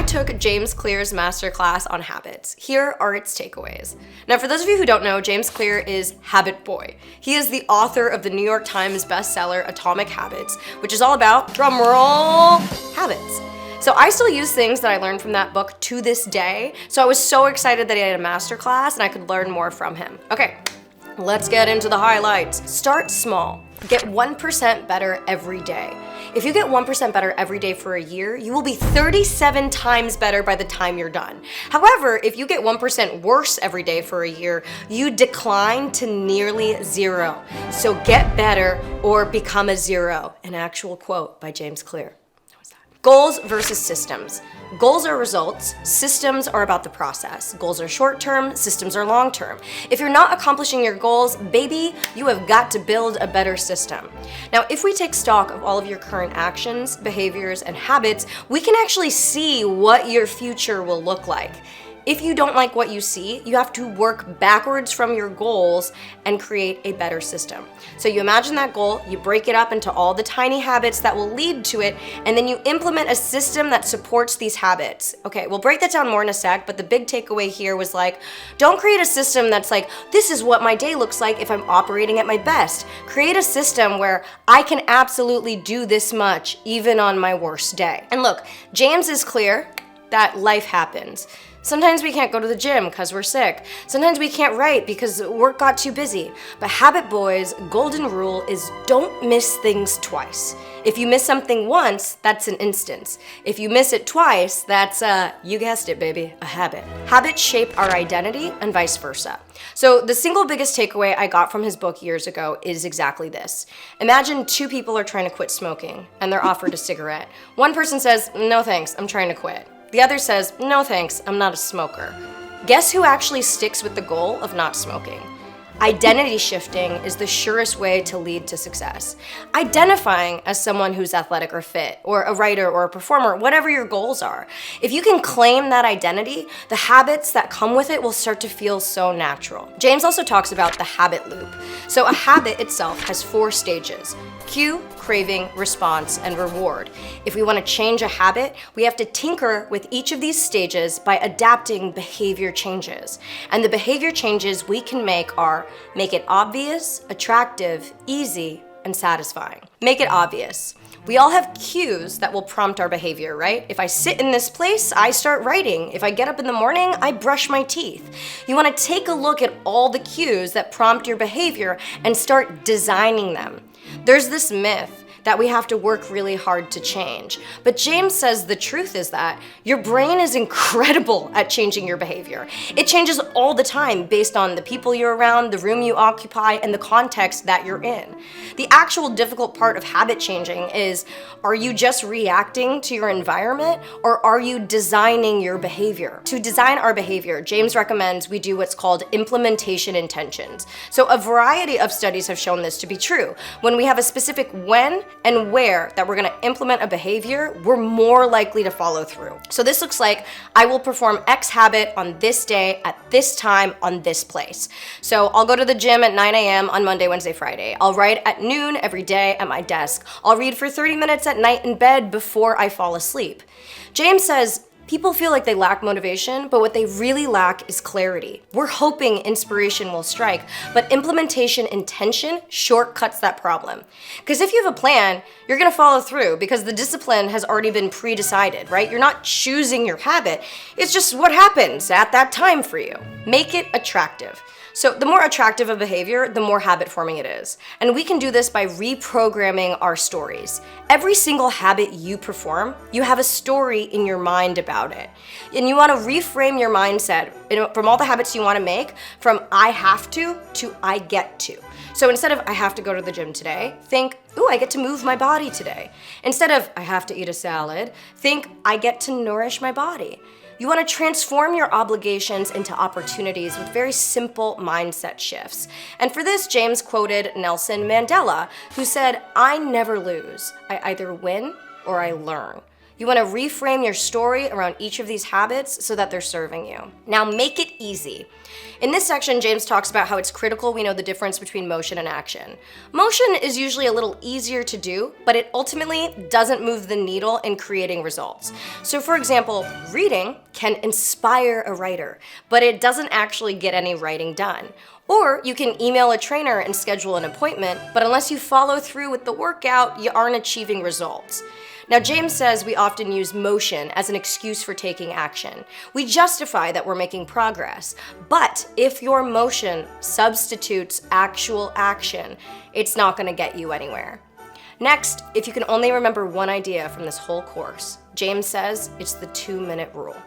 took James Clear's masterclass on habits. Here are its takeaways. Now, for those of you who don't know, James Clear is Habit Boy. He is the author of the New York Times bestseller Atomic Habits, which is all about, drumroll, habits. So I still use things that I learned from that book to this day. So I was so excited that he had a masterclass and I could learn more from him. Okay, let's get into the highlights. Start small. Get 1% better every day. If you get 1% better every day for a year, you will be 37 times better by the time you're done. However, if you get 1% worse every day for a year, you decline to nearly zero. So get better or become a zero. An actual quote by James Clear. Goals versus systems. Goals are results, systems are about the process. Goals are short-term, systems are long-term. If you're not accomplishing your goals, baby, you have got to build a better system. Now, if we take stock of all of your current actions, behaviors, and habits, we can actually see what your future will look like. If you don't like what you see, you have to work backwards from your goals and create a better system. So you imagine that goal, you break it up into all the tiny habits that will lead to it, and then you implement a system that supports these habits. Okay, we'll break that down more in a sec, but the big takeaway here was like, don't create a system that's like, this is what my day looks like if I'm operating at my best. Create a system where I can absolutely do this much, even on my worst day. And look, James is clear that life happens. Sometimes we can't go to the gym because we're sick. Sometimes we can't write because work got too busy. But Habit Boy's golden rule is don't miss things twice. If you miss something once, that's an instance. If you miss it twice, that's, you guessed it, baby, a habit. Habits shape our identity and vice versa. So the single biggest takeaway I got from his book years ago is exactly this. Imagine two people are trying to quit smoking and they're offered a cigarette. One person says, no thanks, I'm trying to quit. The other says, no thanks, I'm not a smoker. Guess who actually sticks with the goal of not smoking? Identity shifting is the surest way to lead to success. Identifying as someone who's athletic or fit, or a writer or a performer, whatever your goals are. If you can claim that identity, the habits that come with it will start to feel so natural. James also talks about the habit loop. So a habit itself has 4 stages: cue, craving, response, and reward. If we want to change a habit, we have to tinker with each of these stages by adapting behavior changes. And the behavior changes we can make are make it obvious, attractive, easy, and satisfying. Make it obvious. We all have cues that will prompt our behavior, right? If I sit in this place, I start writing. If I get up in the morning, I brush my teeth. You want to take a look at all the cues that prompt your behavior and start designing them. There's this myth that we have to work really hard to change. But James says the truth is that your brain is incredible at changing your behavior. It changes all the time based on the people you're around, the room you occupy, and the context that you're in. The actual difficult part of habit changing is, are you just reacting to your environment, or are you designing your behavior? To design our behavior, James recommends we do what's called implementation intentions. So a variety of studies have shown this to be true. When we have a specific when and where that we're gonna implement a behavior, we're more likely to follow through. So this looks like, I will perform X habit on this day, at this time, on this place. So I'll go to the gym at 9 a.m. on Monday, Wednesday, Friday. I'll write at noon every day at my desk. I'll read for 30 minutes at night in bed before I fall asleep. James says, people feel like they lack motivation, but what they really lack is clarity. We're hoping inspiration will strike, but implementation intention shortcuts that problem. Because if you have a plan, you're gonna follow through because the discipline has already been pre-decided, right? You're not choosing your habit, it's just what happens at that time for you. Make it attractive. So the more attractive a behavior, the more habit forming it is. And we can do this by reprogramming our stories. Every single habit you perform, you have a story in your mind about it. And you want to reframe your mindset from all the habits you want to make from I have to I get to. So instead of I have to go to the gym today, think, ooh, I get to move my body today. Instead of I have to eat a salad, think I get to nourish my body. You want to transform your obligations into opportunities with very simple mindset shifts. And for this, James quoted Nelson Mandela, who said, I never lose. I either win or I learn. You want to reframe your story around each of these habits so that they're serving you. Now, make it easy. In this section, James talks about how it's critical we know the difference between motion and action. Motion is usually a little easier to do, but it ultimately doesn't move the needle in creating results. So for example, reading can inspire a writer, but it doesn't actually get any writing done. Or you can email a trainer and schedule an appointment, but unless you follow through with the workout, you aren't achieving results. Now, James says we often use motion as an excuse for taking action. We justify that we're making progress, but if your motion substitutes actual action, it's not going to get you anywhere. Next, if you can only remember one idea from this whole course, James says it's the 2-minute rule.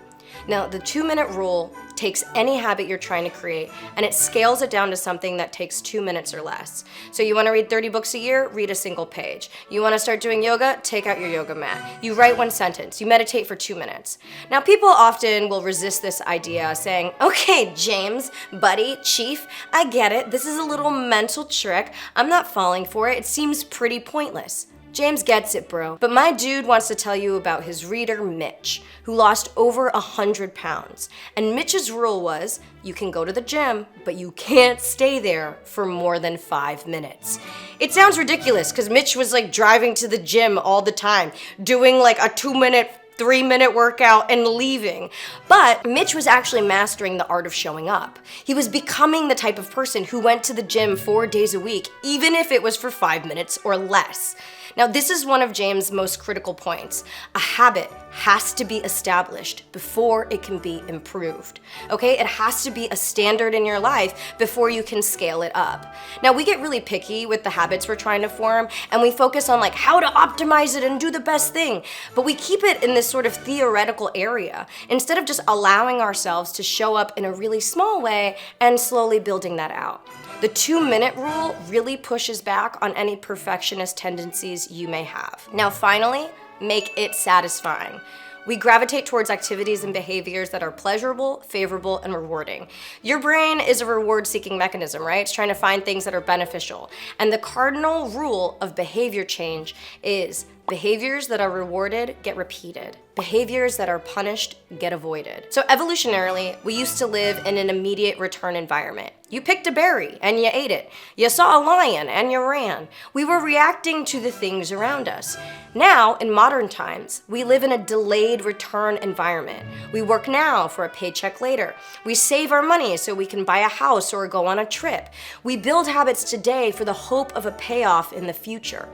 Now, the 2-minute rule takes any habit you're trying to create and it scales it down to something that takes 2 minutes or less. So you want to read 30 books a year, read a single page. You want to start doing yoga, take out your yoga mat. You write 1 sentence. You meditate for 2 minutes. Now, people often will resist this idea saying, okay, James, buddy, chief, I get it. This is a little mental trick. I'm not falling for it. It seems pretty pointless. James gets it, bro. But my dude wants to tell you about his reader, Mitch, who lost over 100 pounds. And Mitch's rule was, you can go to the gym, but you can't stay there for more than 5 minutes. It sounds ridiculous because Mitch was like driving to the gym all the time, doing like a 2-minute 3-minute workout and leaving. But Mitch was actually mastering the art of showing up. He was becoming the type of person who went to the gym 4 days a week, even if it was for 5 minutes or less. Now, this is one of James' most critical points. A habit has to be established before it can be improved. Okay? It has to be a standard in your life before you can scale it up. Now, we get really picky with the habits we're trying to form, and we focus on like how to optimize it and do the best thing. But we keep it in this sort of theoretical area instead of just allowing ourselves to show up in a really small way and slowly building that out. The 2-minute rule really pushes back on any perfectionist tendencies you may have. Now, finally, make it satisfying. We gravitate towards activities and behaviors that are pleasurable, favorable, and rewarding. Your brain is a reward-seeking mechanism, right? It's trying to find things that are beneficial. And the cardinal rule of behavior change is behaviors that are rewarded get repeated. Behaviors that are punished get avoided. So evolutionarily, we used to live in an immediate return environment. You picked a berry and you ate it. You saw a lion and you ran. We were reacting to the things around us. Now, in modern times, we live in a delayed return environment. We work now for a paycheck later. We save our money so we can buy a house or go on a trip. We build habits today for the hope of a payoff in the future.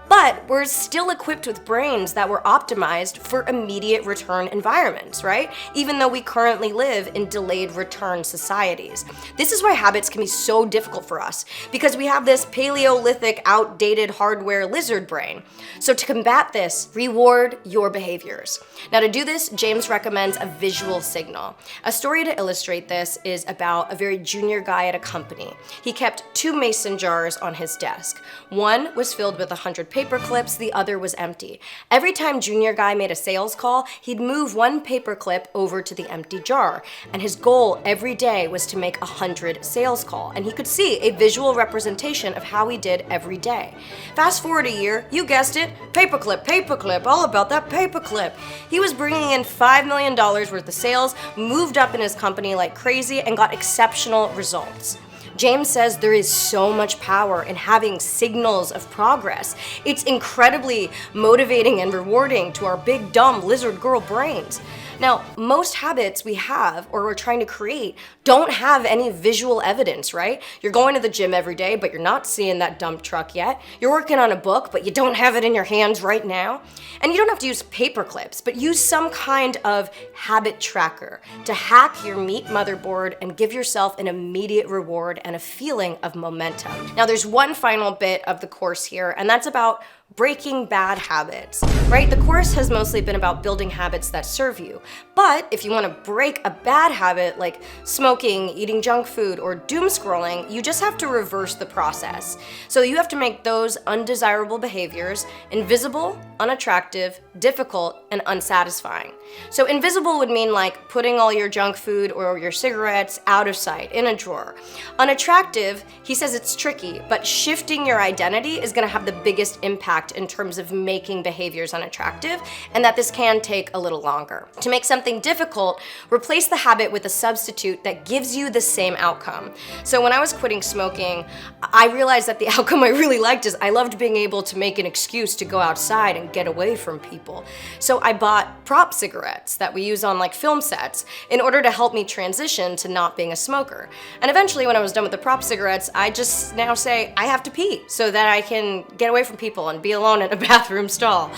But we're still equipped with brains that were optimized for immediate return environments, right? Even though we currently live in delayed return societies. This is why habits can be so difficult for us, because we have this Paleolithic, outdated hardware lizard brain. So to combat this, reward your behaviors. Now, to do this, James recommends a visual signal. A story to illustrate this is about a very junior guy at a company. He kept 2 mason jars on his desk. One was filled with 100 paper clips, the other was empty. Every time junior guy made a sales call, he'd move 1 paper clip over to the empty jar. And his goal every day was to make 100 sales calls. And he could see a visual representation of how he did every day. Fast forward a year, you guessed it, paperclip, all about that paperclip. He was bringing in $5 million worth of sales, moved up in his company like crazy, and got exceptional results. James says there is so much power in having signals of progress. It's incredibly motivating and rewarding to our big, dumb lizard girl brains. Now, most habits we have or we're trying to create don't have any visual evidence, right? You're going to the gym every day, but you're not seeing that dump truck yet. You're working on a book, but you don't have it in your hands right now. And you don't have to use paper clips, but use some kind of habit tracker to hack your meat motherboard and give yourself an immediate reward and a feeling of momentum. Now, there's one final bit of the course here, and that's about breaking bad habits, right? The course has mostly been about building habits that serve you. But if you want to break a bad habit like smoking, eating junk food, or doom scrolling, you just have to reverse the process. So you have to make those undesirable behaviors invisible, unattractive, difficult, and unsatisfying. So invisible would mean like putting all your junk food or your cigarettes out of sight in a drawer. Unattractive, he says it's tricky, but shifting your identity is going to have the biggest impact impact in terms of making behaviors unattractive, and that this can take a little longer. To make something difficult, replace the habit with a substitute that gives you the same outcome. So when I was quitting smoking, I realized that the outcome I really liked is I loved being able to make an excuse to go outside and get away from people. So I bought prop cigarettes that we use on like film sets in order to help me transition to not being a smoker. And eventually when I was done with the prop cigarettes, I just now say I have to pee so that I can get away from people and be alone in a bathroom stall.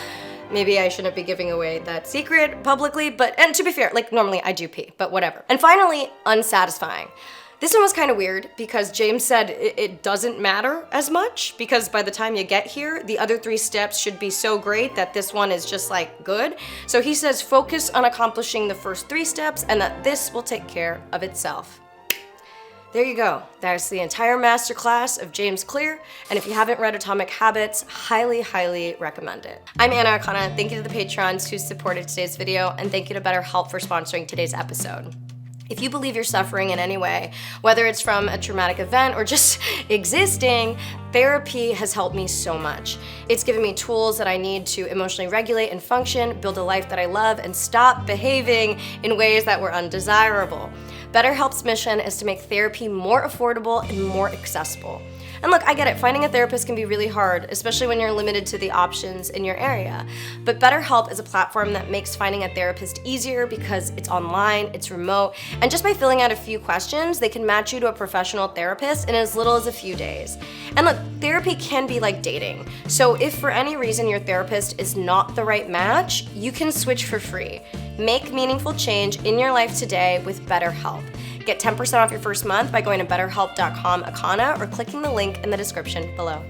Maybe I shouldn't be giving away that secret publicly, and to be fair, like normally I do pee, but whatever. And finally, unsatisfying. This one was kind of weird because James said it doesn't matter as much because by the time you get here, the other 3 steps should be so great that this one is just like good. So he says focus on accomplishing the first 3 steps and that this will take care of itself. There you go. That's the entire masterclass of James Clear, and if you haven't read Atomic Habits, highly, highly recommend it. I'm Akana. Thank you to the patrons who supported today's video, and thank you to BetterHelp for sponsoring today's episode. If you believe you're suffering in any way, whether it's from a traumatic event or just existing, therapy has helped me so much. It's given me tools that I need to emotionally regulate and function, build a life that I love, and stop behaving in ways that were undesirable. BetterHelp's mission is to make therapy more affordable and more accessible. And look, I get it, finding a therapist can be really hard, especially when you're limited to the options in your area. But BetterHelp is a platform that makes finding a therapist easier because it's online, it's remote, and just by filling out a few questions, they can match you to a professional therapist in as little as a few days. And look, therapy can be like dating. So if for any reason your therapist is not the right match, you can switch for free. Make meaningful change in your life today with BetterHelp. Get 10% off your first month by going to betterhelp.com/Akana or clicking the link in the description below.